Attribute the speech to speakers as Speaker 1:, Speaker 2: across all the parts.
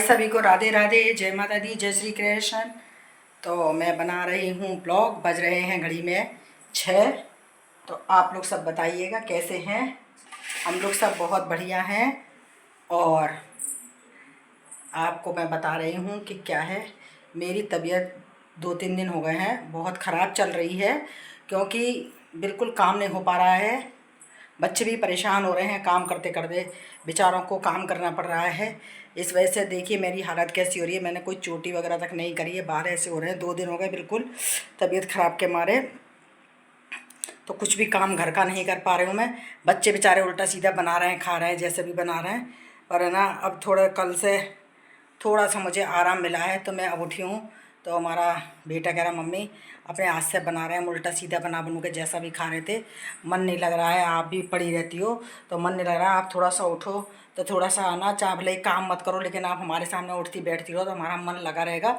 Speaker 1: सभी को राधे राधे, जय माता दी, जय श्री कृष्ण। तो मैं बना रही हूँ ब्लॉग। बज रहे हैं घड़ी में 6। तो आप लोग सब बताइएगा कैसे हैं। हम लोग सब बहुत बढ़िया हैं। और आपको मैं बता रही हूँ कि क्या है, मेरी तबीयत 2-3 दिन हो गए हैं बहुत ख़राब चल रही है, क्योंकि बिल्कुल काम नहीं हो पा रहा है। बच्चे भी परेशान हो रहे हैं, काम करते करते बेचारों को काम करना पड़ रहा है। इस वजह से देखिए मेरी हालत कैसी हो रही है। मैंने कोई चोटी वगैरह तक नहीं करी है, बाहर ऐसे हो रहे हैं। 2 दिन हो गए बिल्कुल तबीयत ख़राब के मारे, तो कुछ भी काम घर का नहीं कर पा रही हूँ मैं। बच्चे बेचारे उल्टा सीधा बना रहे हैं, खा रहे हैं, जैसे भी बना रहे हैं। पर है ना, अब थोड़ा कल से थोड़ा सा मुझे आराम मिला है, तो मैं अब उठी हूँ। तो हमारा बेटा कह रहा मम्मी अपने हाथ से बना रहे हैं, उल्टा सीधा बना बनू के जैसा भी खा रहे थे, मन नहीं लग रहा है। आप भी पड़ी रहती हो तो मन नहीं लग रहा है, आप थोड़ा सा उठो। तो थोड़ा सा आना, चाहे भले काम मत करो, लेकिन आप हमारे सामने उठती बैठती रहो तो हमारा मन लगा रहेगा।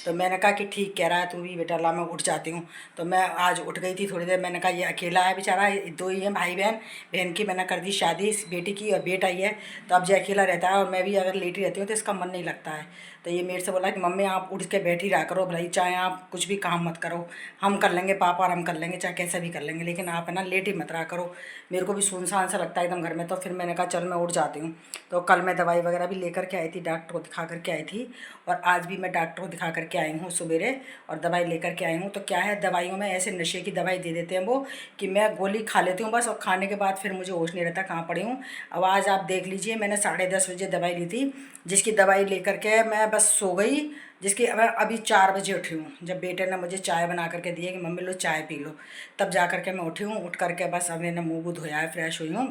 Speaker 1: तो मैंने कहा कि ठीक कह रहा है तू भी बेटा, ला मैं उठ जाती हूँ। तो मैं आज उठ गई थी थोड़ी देर। मैंने कहा ये अकेला है बेचारा, 2 ही हैं भाई बहन। बहन की मैंने कर दी शादी, बेटी की, और बेटा ही है। तो अब जो अकेला रहता है, और मैं भी अगर लेटी रहती हूँ तो इसका मन नहीं लगता है। तो ये मेरे से बोला कि मम्मी आप उठ के बैठी रहा करो, भले चाहे आप कुछ भी काम मत करो, हम कर लेंगे पापा, और हम कर लेंगे, चाहे कैसे भी कर लेंगे, लेकिन आप है ना लेटी मत रहा करो। मेरे को भी सुनसान सा लगता है एकदम घर में। तो फिर मैंने कहा चल मैं उठ जाती हूँ। तो कल मैं दवाई वगैरह भी लेकर के आई थी, डॉक्टर को दिखा करके आई थी। और आज भी मैं डॉक्टर को दिखा करके आई हूँ सवेरे, और दवाई लेकर के आई हूँ। तो क्या है, दवाइयों में ऐसे नशे की दवाई दे देते हैं वो, कि मैं गोली खा लेती हूँ बस, और खाने के बाद फिर मुझे होश नहीं रहता कहाँ पड़ी हूँ। अब आज आप देख लीजिए, मैंने 10:30 बजे दवाई ली थी, जिसकी दवाई लेकर के मैं बस सो गई। जिसकी अब अभी 4 बजे उठी हूँ, जब बेटे ने मुझे चाय बना करके दी है कि मम्मी लो चाय पी लो, तब जा करके मैं उठी हूँ। उठ करके बस अब मैंने मुँह वूह धोया है, फ्रेश हुई हूँ।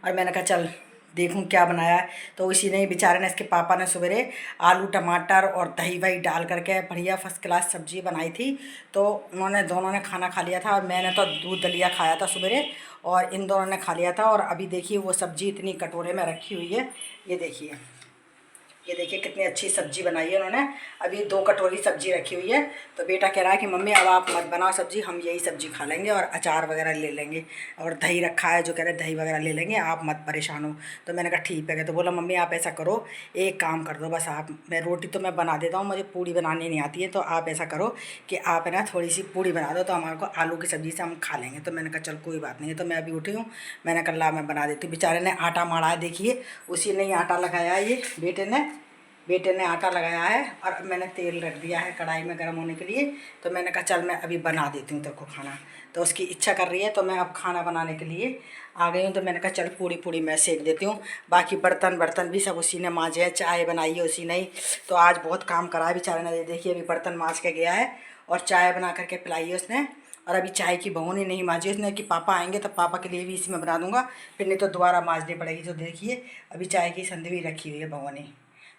Speaker 1: और मैंने कहा चल देखूं क्या बनाया है। तो इसी ने बेचारे ने, इसके पापा ने सवेरे आलू टमाटर और दही वही डाल करके बढ़िया फर्स्ट क्लास सब्जी बनाई थी। तो उन्होंने दोनों ने खाना खा लिया था, और मैंने तो दूध दलिया खाया था सवेरे, और इन दोनों ने खा लिया था। और अभी देखिए वो सब्जी इतनी कटोरे में रखी हुई है, ये देखिए, ये देखिए कितनी अच्छी सब्जी बनाई है उन्होंने। अभी 2 कटोरी सब्जी रखी हुई है। तो बेटा कह रहा है कि मम्मी अब आप मत बनाओ सब्जी, हम यही सब्जी खा लेंगे और अचार वगैरह ले लेंगे, और दही रखा है, जो कह रहे दही वगैरह ले लेंगे, आप मत परेशान हो। तो मैंने कहा ठीक है। तो बोला मम्मी आप ऐसा करो, एक काम कर दो बस आप, मैं रोटी तो मैं बना देता हूँ, मुझे पूड़ी बनानी नहीं आती है, तो आप ऐसा करो कि आप है ना थोड़ी सी पूड़ी बना दो, तो हमारे को आलू की सब्ज़ी से हम खा लेंगे। तो मैंने कहा चल कोई बात नहीं है। तो मैं अभी उठी हूँ, मैंने कहा ला मैं बना देती हूँ। बेचारे ने आटा माड़ा है, देखिए उसी ने ही आटा लगाया है, ये बेटे ने आटा लगाया है। और अब मैंने तेल रख दिया है कढ़ाई में गर्म होने के लिए। तो मैंने कहा चल मैं अभी बना देती हूँ तेरे को खाना। तो उसकी इच्छा कर रही है, तो मैं अब खाना बनाने के लिए आ गई हूँ। तो मैंने कहा चल पूड़ी मैं सेक देती हूँ। बाकी बर्तन भी सब उसी ने मांजे है, चाय बनाई है उसी ने ही। तो आज बहुत काम करा है बेचारे ने, देखिए अभी बर्तन मांज के गया है, और चाय बना करके पिलाई है उसने। और अभी चाय की भगोनी नहीं मांजी उसने, कि पापा आएंगे तो पापा के लिए भी इसी में बना दूंगा, फिर नहीं तो दोबारा मांजनी पड़ेगी। तो देखिए अभी चाय की संधवी रखी हुई है भगोनी।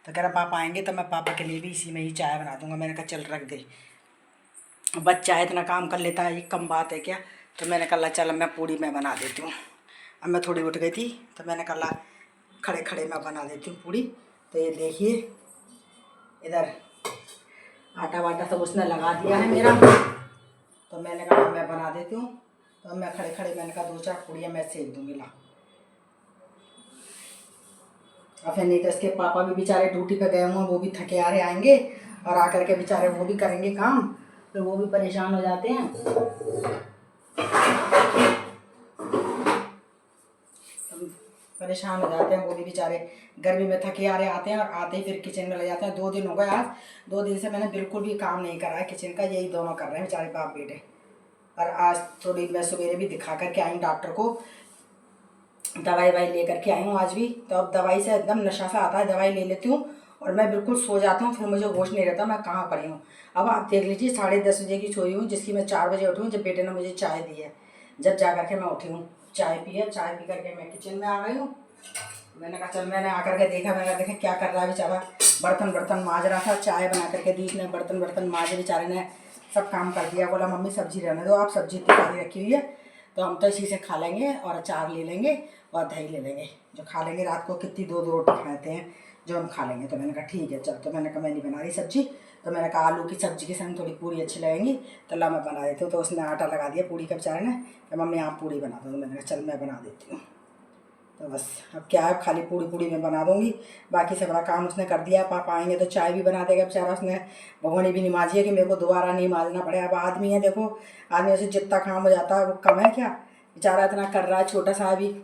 Speaker 1: तो कह रहा पापा आएंगे तो मैं पापा के लिए भी इसी में ही चाय बना दूंगा। मैंने कहा चल रख दे, बच्चा इतना काम कर लेता है, ये कम बात है क्या। तो मैंने कहा चल मैं पूड़ी मैं बना देती हूँ। अब मैं थोड़ी उठ गई थी, तो मैंने कहा खड़े खड़े मैं बना देती हूँ पूड़ी। तो ये देखिए इधर आटा वाटा सब उसने लगा दिया है मेरा, तो मैंने कहा मैं बना देती हूँ। तो अब मैं खड़े खड़े मैंने कहा 2-4 पूड़ियाँ मैं सेक दूँगी ला। और फिर नहीं तो इसके पापा भी बेचारे ड्यूटी पे गए हुए हैं, वो भी थके आ रहे आएंगे, और आकर के बेचारे वो भी करेंगे काम, तो वो भी परेशान हो जाते हैं। परेशान हो जाते हैं वो भी बेचारे, गर्मी में थके आ रहे आते हैं, और आते ही फिर किचन में लग जाते हैं। 2 दिन हो गए आज, 2 दिन से मैंने बिल्कुल भी काम नहीं करा है किचन का, यही दोनों कर रहे हैं बेचारे बाप बेटे। और आज थोड़ी मैं सवेरे भी दिखा करके आई डॉक्टर को, दवाई वाई ले करके आई हूँ आज भी। तो अब दवाई से एकदम नशा सा आता है, दवाई ले लेती हूँ और मैं बिल्कुल सो जाती हूँ, फिर मुझे होश नहीं रहता मैं कहाँ पड़ी हूँ। अब आप देख लीजिए 10:30 बजे की सोई हूँ, जिसकी मैं 4 बजे उठी हूँ, जब बेटे ने मुझे चाय दी है, जब जा करके मैं उठी हूँ। चाय पी है, चाय पी करके मैं किचन में आ गई हूँ। मैंने कहा चल, मैंने आकर के देखा, मैंने देखा क्या कर रहा है बेचारा, बर्तन मांज रहा था, चाय बना करके दी इसने, बर्तन मांजे बेचारे ने, सब काम कर दिया। बोला मम्मी सब्जी रहने दो, आप सब्जी इतनी सारी रखी हुई है, तो हम तो इसी से खा लेंगे, और अचार ले लेंगे और दही ले लेंगे, जो खा लेंगे। रात को कितनी 2 रोटी खाते हैं जो हम खा लेंगे। तो मैंने कहा ठीक है चल। तो मैंने कहा मैं नहीं बना रही सब्जी, तो मैंने कहा आलू की सब्जी के संग थोड़ी पूड़ी अच्छी लगेंगी, तो ला मैं बना देती हूँ। तो उसने आटा लगा दिया पूड़ी का बेचारे ने, कि मम्मी आप पूड़ी बना दो। तो मैंने कहा चल मैं बना देती हूँ। तो बस अब क्या है, खाली पूड़ी पूड़ी मैं बना दूँगी, बाकी सब बड़ा काम उसने कर दिया। पापा आएंगे तो चाय भी बना देगा बेचारा, उसने भगोनी भी नहीं मांजी है कि मेरे को दोबारा नहीं मांजना पड़े। अब आदमी है देखो, आदमी से जितना काम हो जाता है वो कम है क्या, बेचारा इतना कर रहा है, छोटा सा भी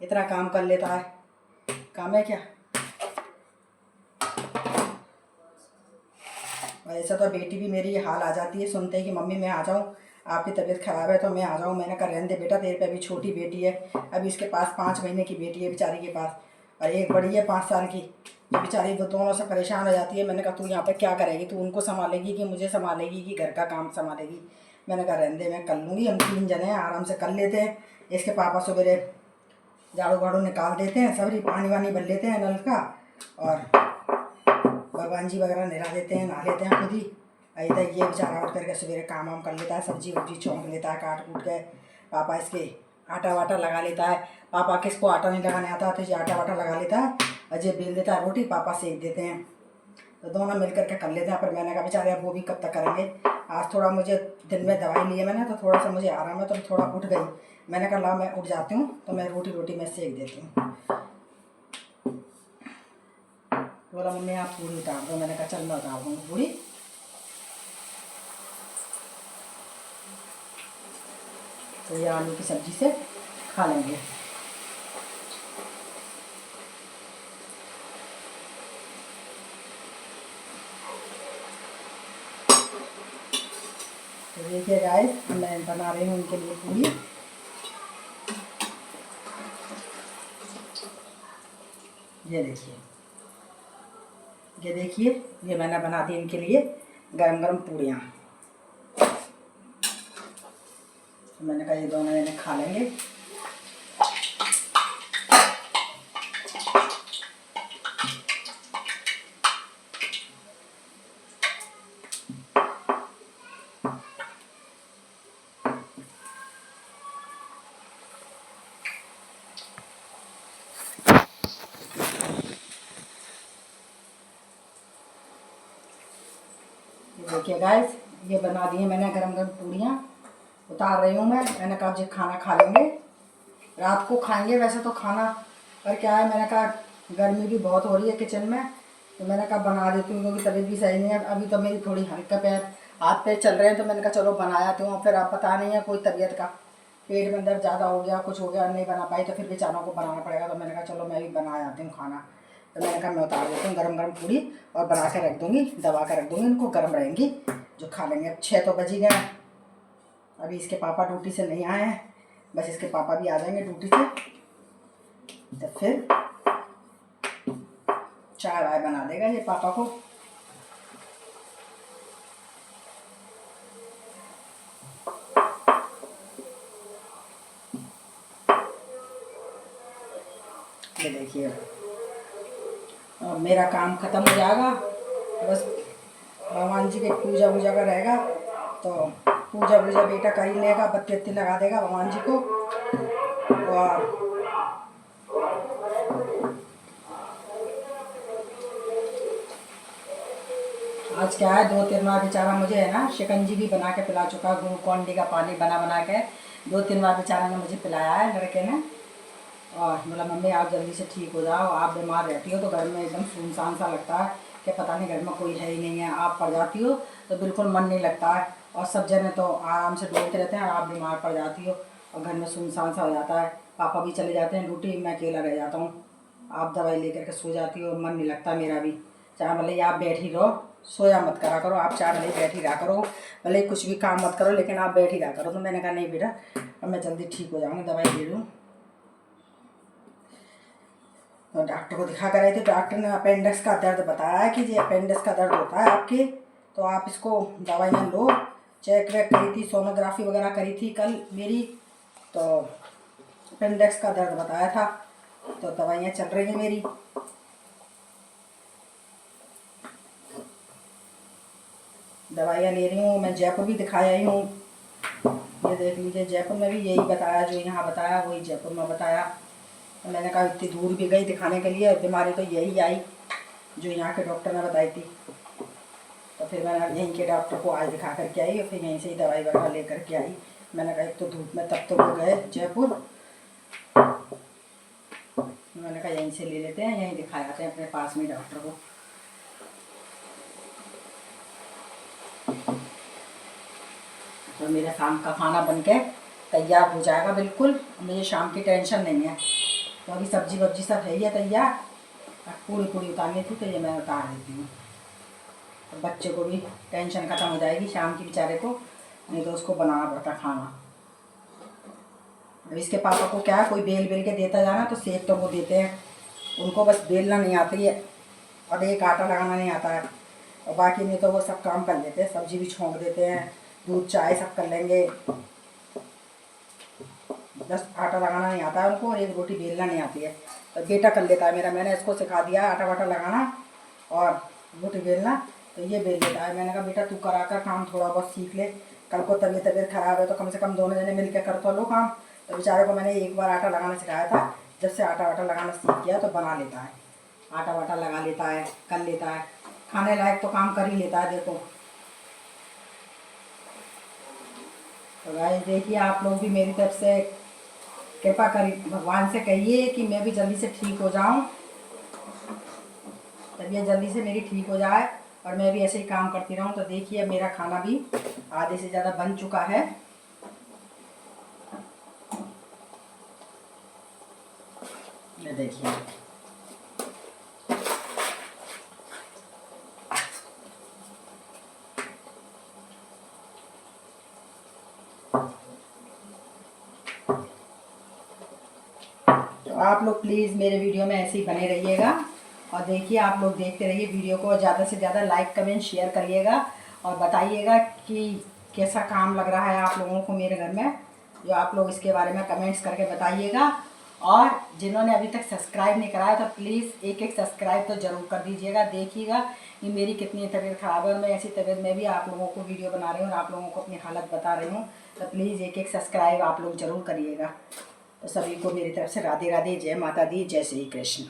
Speaker 1: इतना काम कर लेता है, काम है क्या। और ऐसा तो बेटी भी मेरी हाल आ जाती है, सुनते हैं कि मम्मी मैं आ जाऊँ, आपकी तबीयत ख़राब है तो मैं आ जाऊँ। मैंने कहा रहने दे बेटा, तेरे पे अभी छोटी बेटी है, अभी इसके पास 5 महीने की बेटी है बेचारी के पास, और एक बड़ी है 5 साल की, तो बेचारी वो दोनों से परेशान हो जाती है। मैंने कहा तू यहाँ पर क्या करेगी, तू उनको संभालेगी कि मुझे संभालेगी कि घर का काम संभालेगी। मैंने कहा रहने दे, मैं कर लूँगी, हम 3 जने हैं, आराम से कर लेते हैं। इसके पापा सवेरे झाड़ू वाड़ू निकाल देते हैं, सबरी पानी वानी भर लेते हैं नल का, और भगवान जी वगैरह नहला देते हैं, नहा लेते हैं खुद ही। ऐसा ये बेचारा उठ करके सवेरे काम वाम कर लेता है, सब्जी वब्जी छौंक लेता है काट कूट के। पापा इसके आटा वाटा लगा लेता है, पापा किसको आटा नहीं लगाने आता तो ये आटा वाटा लगा लेता है, अजय बेल देता है रोटी, पापा सेक देते हैं, तो दोनों मिल करके कर लेते हैं। पर मैंने कहा बेचारे अब वो भी कब तक करेंगे। आज थोड़ा मुझे दिन में दवाई ली है मैंने, तो थोड़ा सा मुझे आराम है, तो थोड़ा उठ गई। मैंने कहा ला मैं उठ जाती हूँ तो मैं रोटी मैं सेक देती हूँ। बोला मम्मी आप पूरी उतार दो, मैंने कहा चल मैं उतार दूँगी पूरी। तो ये आलू की सब्ज़ी से खा लेंगे। तो देखिए गाइस, मैं बना रही हूँ उनके लिए पूरी। ये देखिए ये मैंने बना दी इनके लिए गरम गरम पूड़ियाँ। तो मैंने कहा ये दोनों इन्हें खा लेंगे। देखिए गाइस, ये बना दिए मैंने गरम गरम पूड़ियाँ, उतार रही हूँ मैं। मैंने कहा जी खाना खा लेंगे, रात को खाएंगे वैसे तो खाना, पर क्या है मैंने कहा गर्मी भी बहुत हो रही है किचन में, तो मैंने कहा बना देती हूँ, क्योंकि तबीयत भी सही नहीं है अभी, तो मेरी थोड़ी हल्का पैर हाथ पैर चल रहे हैं, तो मैंने कहा चलो बनाया तो फिर आप पता नहीं है कोई तबीयत का, पेट में दर्द ज़्यादा हो गया, कुछ हो गया, नहीं बना पाई तो फिर बेचारों को बनाना पड़ेगा। तो मैंने कहा चलो मैं भी बना आती हूँ खाना। तो मैंने कहा मैं उतार देती हूँ गरम गरम पूड़ी और बना के रख दूँगी, दबा के रख दूँगी, इनको गर्म रहेंगी जो खा लेंगे। अब 6 तो बज ही गए, अभी इसके पापा ड्यूटी से नहीं आए हैं, बस इसके पापा भी आ जाएंगे ड्यूटी से, तो फिर चाय वाय बना देगा ये पापा को। ये देखिए अब मेरा काम ख़त्म हो जाएगा, बस भगवान जी के पूजा वूजा का रहेगा, तो पूजा वूजा बेटा कर ही लेगा, बत्ती वत्ती लगा देगा भगवान जी को। और आज क्या है 2-3 बार बेचारा मुझे है ना शिकंजी भी बना के पिला चुका है, ग्लूकॉन डी का पानी बना के 2-3 बार बेचारा ने मुझे पिलाया है लड़के ने। और बोला मम्मी आप जल्दी से ठीक हो जाओ, आप बीमार रहती हो तो घर में एकदम सुनसान सा लगता है कि पता नहीं घर में कोई है ही नहीं है, आप पड़ जाती हो तो बिल्कुल मन नहीं लगता है, और सब जने तो आराम से डोलते रहते हैं और आप बीमार पड़ जाती हो और घर में सुनसान सा हो जाता है। पापा भी चले जाते हैं ड्यूटी, मैं अकेला रह जाता हूँ, आप दवाई लेकर के सो जाती हो, मन नहीं लगता मेरा भी। चाहे भले आप बैठ ही रहो, सोया मत करा करो, आप चाहे भले बैठ ही रहा करो, भले कुछ भी काम मत करो, लेकिन आप बैठ ही रहा करो। तो मैंने कहा नहीं बेटा अब मैं जल्दी ठीक हो जाऊँगी, दवाई ले लूँ। तो डॉक्टर को दिखा कर आई थी, डॉक्टर ने अपेंडिक्स का दर्द बताया है कि ये अपेंडिक्स का दर्द होता है आपके, तो आप इसको दवाइयाँ लो। चेक वेक करी थी, सोनोग्राफी वगैरह करी थी कल मेरी, तो अपेंडिक्स का दर्द बताया था, तो दवाइयाँ चल रही हैं मेरी। दवाइयाँ ले रही हूँ। मैं जयपुर भी दिखाई आई हूँ, ये देख लीजिए जयपुर में भी यही बताया, जो यहाँ बताया वही जयपुर में बताया। तो मैंने कहा इतनी दूर भी गई दिखाने के लिए, बीमारी तो यही आई जो यहाँ के डॉक्टर ने बताई थी, तो फिर मैंने यहीं के डॉक्टर को आज दिखा करके आई और फिर यहीं से ही दवाई वगैरह ले करके आई। मैंने कहा एक तो धूप में तब तो वो गए जयपुर, मैंने कहा यहीं से ले लेते हैं, यहीं दिखाए आते हैं अपने पास में डॉक्टर को। तो मेरा शाम का खाना बनके तैयार हो जाएगा बिल्कुल। मुझे शाम की टेंशन नहीं है, तो अभी सब्जी वब्जी सब है ही है तैयार। पूड़ी पूड़ी उतारनी थी तो ये मैं उतार देती हूँ, तो बच्चे को भी टेंशन ख़त्म हो जाएगी शाम की बेचारे को, नहीं तो उसको बनाना पड़ता खाना। अब इसके पापा को क्या है, कोई बेल बेल के देता जाना तो सेक तो वो देते हैं, उनको बस बेलना नहीं आती है और एक आटा लगाना नहीं आता है, और बाकी नहीं तो वो सब काम कर लेते हैं, सब्जी भी छोंक देते हैं, दूध चाय सब कर लेंगे। बस आटा लगाना नहीं आता है उनको, और एक रोटी बेलना नहीं आती है। तो बेटा कर लेता है मेरा, मैंने इसको सिखा दिया आटा वाटा लगाना और रोटी बेलना, तो ये बेल लेता है। मैंने कहा बेटा तू करा कर काम थोड़ा बहुत सीख ले, कल को तबीयत ख़राब है तो कम से कम दोनों जने मिल के कर तो लो काम। तो बेचारे को मैंने एक बार आटा लगाना सिखाया था, जब से आटा वाटा लगाना सीख गया तो बना लेता है, आटा वाटा लगा लेता है, कर लेता है, खाने लायक तो काम कर ही लेता है। देखो तो गाइस देखिए, आप लोग भी मेरी तरफ से कृपा करी, भगवान से कहिए कि मैं भी जल्दी से ठीक हो जाऊं, तबीयत जल्दी से मेरी ठीक हो जाए और मैं भी ऐसे ही काम करती रहूं। तो देखिए अब मेरा खाना भी आधे से ज़्यादा बन चुका है। ये देखिए तो आप लोग प्लीज़ मेरे वीडियो में ऐसे ही बने रहिएगा, और देखिए आप लोग देखते रहिए वीडियो को, ज़्यादा से ज़्यादा लाइक कमेंट शेयर करिएगा और बताइएगा कि कैसा काम लग रहा है आप लोगों को मेरे घर में, जो आप लोग इसके बारे में कमेंट्स करके बताइएगा। और जिन्होंने अभी तक सब्सक्राइब नहीं कराया तो प्लीज़ एक एक सब्सक्राइब तो ज़रूर कर दीजिएगा। देखिएगा कि मेरी कितनी तबीयत ख़राब है, और मैं ऐसी तबीयत में भी आप लोगों को वीडियो बना रही हूँ और आप लोगों को अपनी हालत बता रही हूँ, तो प्लीज़ एक एक सब्सक्राइब आप लोग ज़रूर करिएगा। तो सभी को मेरी तरफ से राधे राधे, जय माता दी, जय श्री कृष्ण।